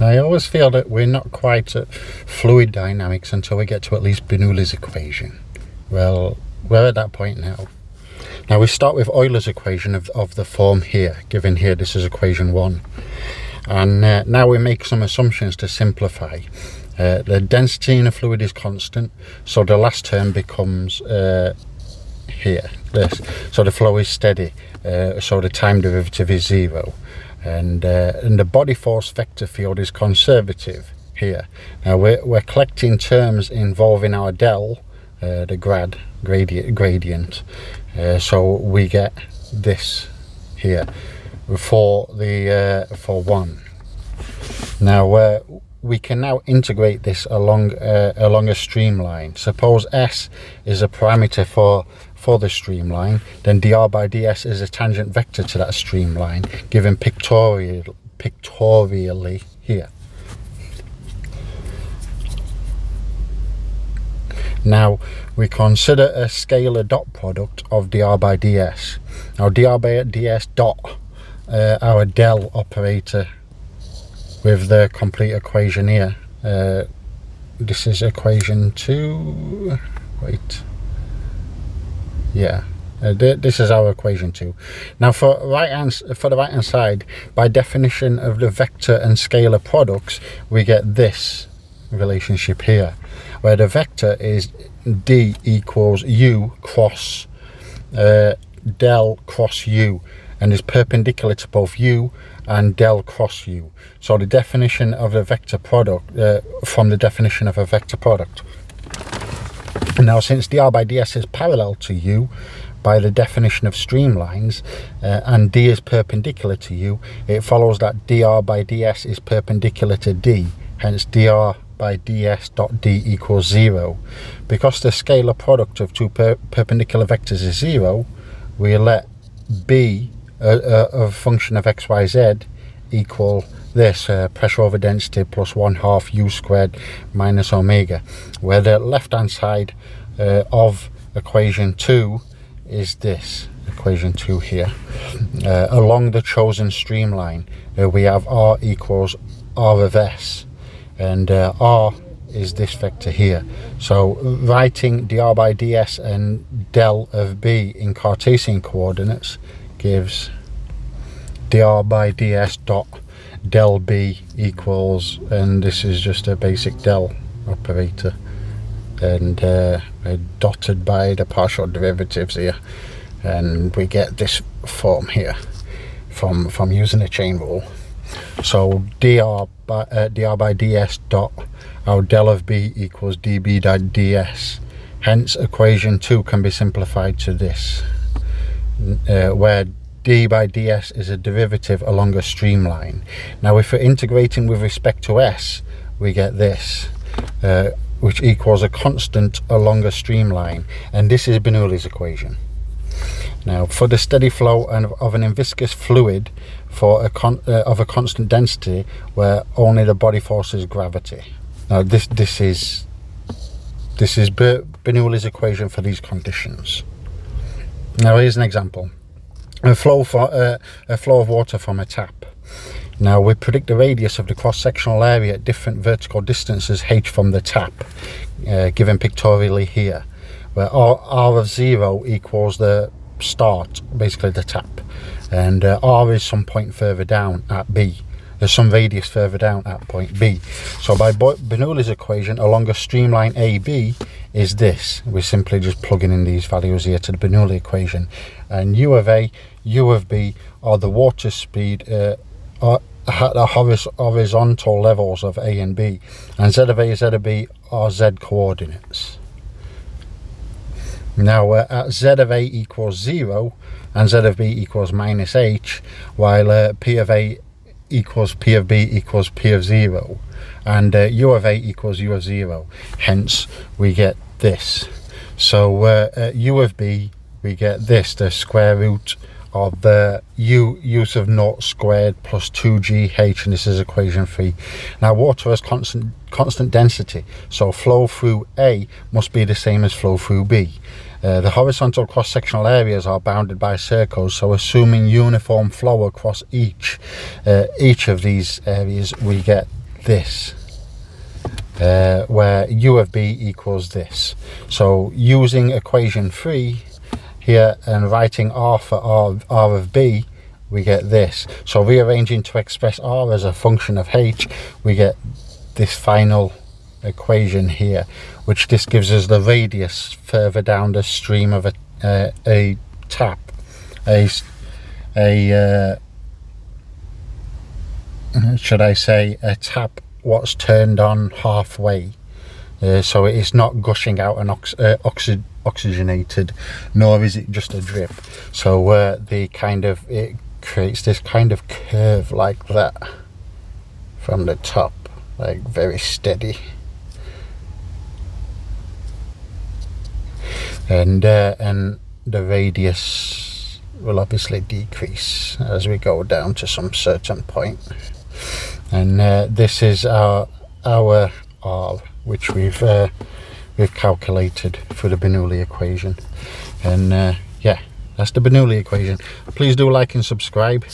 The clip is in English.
I always feel that we're not quite at fluid dynamics until we get to at least Bernoulli's equation. Well, we're at that point now. Now we start with Euler's equation of the form here, given here this is equation 1. And now we make some assumptions to simplify. The density in a fluid is constant, so the last term becomes here, this. So the flow is steady, so the time derivative is 0. And the body force vector field is conservative here. Now we're collecting terms involving our del, the gradient. So we get this here for 1. Now we can now integrate this along a streamline. Suppose S is a parameter for the streamline, then dr by ds is a tangent vector to that streamline, given pictorially here. Now we consider a scalar dot product of dr by ds. Now dr by ds dot our del operator with the complete equation here. This is equation 2. Wait. Yeah, this is our equation 2. Now for the right hand side, by definition of the vector and scalar products, we get this relationship here, where the vector is d equals u cross del cross u, and is perpendicular to both u and del cross u. So the definition of a vector product, from the definition of a vector product. Now since dr by ds is parallel to u by the definition of streamlines, and d is perpendicular to u, it follows that dr by ds is perpendicular to d, hence dr by ds dot d equals 0. Because the scalar product of two perpendicular vectors is 0, we let b, a function of xyz, equal this, pressure over density plus 1/2 u squared minus omega, where the left hand side of equation 2 is this, equation 2 here. Along the chosen streamline, we have r equals r of s, and r is this vector here. So writing dr by ds and del of b in Cartesian coordinates gives dr by ds dot del b equals, and this is just a basic del operator, and dotted by the partial derivatives here, and we get this form here from using the chain rule. So dr by ds dot our del of b equals db dot ds. Hence equation 2 can be simplified to this, where d by ds is a derivative along a streamline. Now if we're integrating with respect to s, we get this, which equals a constant along a streamline, and this is Bernoulli's equation. Now for the steady flow of an inviscous fluid of a constant density where only the body force is gravity. Now this is Bernoulli's equation for these conditions. Now here's an example. A flow of water from a tap. Now we predict the radius of the cross-sectional area at different vertical distances h from the tap, given pictorially here, where r of 0 equals the start, basically the tap, and r is some point further down at b. There's some radius further down at point b. So by Bernoulli's equation, along a streamline AB is this. We're simply just plugging in these values here to the Bernoulli equation, and u of a, u of b are the water speed at the horizontal levels of a and b, and z of a, z of b are z coordinates. Now at z of a equals 0 and z of b equals minus h, while p of a equals p of b equals p of 0, and u of a equals u of 0. Hence we get this. So u of b, we get this, the square root of the use of 0 squared plus 2gh, and this is equation 3. Now water has constant density, so flow through A must be the same as flow through B. The horizontal cross-sectional areas are bounded by circles, so assuming uniform flow across each of these areas, we get this, where u of b equals this. So using equation 3 here and writing r for r of b, we get this. So rearranging to express r as a function of h, we get this final equation here, which this gives us the radius further down the stream of a tap, should I say a tap what's turned on halfway, so it is not gushing out and oxygenated, nor is it just a drip. So it creates this kind of curve like that from the top, like very steady, and the radius will obviously decrease as we go down to some certain point. And this is our R, which we've calculated for the Bernoulli equation. And yeah, that's the Bernoulli equation. Please do like and subscribe.